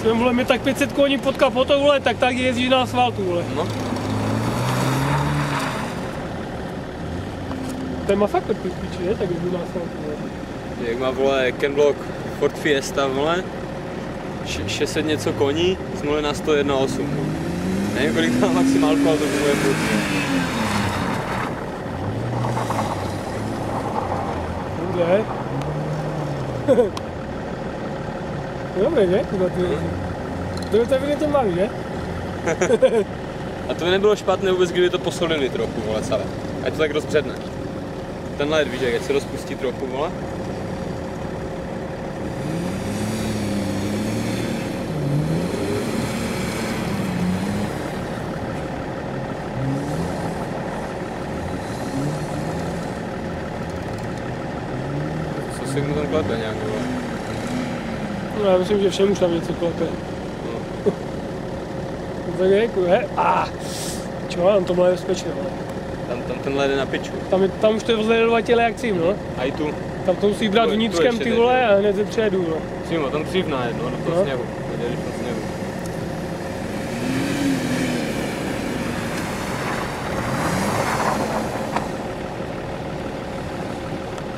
Jsem vole, mě tak 500 koní pod kapotou, vole, tak jezdí na asfaltu, vole. No. To je masakr, ty piči, ne? Tak jezdí na asfaltu, vole. Jak má, vole, Kenblock Ford Fiesta, vole, 600 něco koní, z 0 na 101,8. Nevím, kolik to má maximálku, ale to bude buď. Dobře. Dobré, že? To je evidentně malý, že? A to by nebylo špatné vůbec, kdyby to posolili trochu, vole, celé. Ať to tak rozbředne. Ten led, víš, ať se rozpustí trochu, vole. Co si mu tam klepe nějak, vole? No, já myslím, že všem už tam něco klepe. No. To je jako, he? Čo, tam to bylo bezpečné, vole. Tam ten led je na piču. Tam už to je vzhledovatěle jak cím, no. A i tu. Tam to musí brát vnitřkem, ty vole, a hned se přejedu, no. Přímo, tam dřív na jedno, do toho sněhu.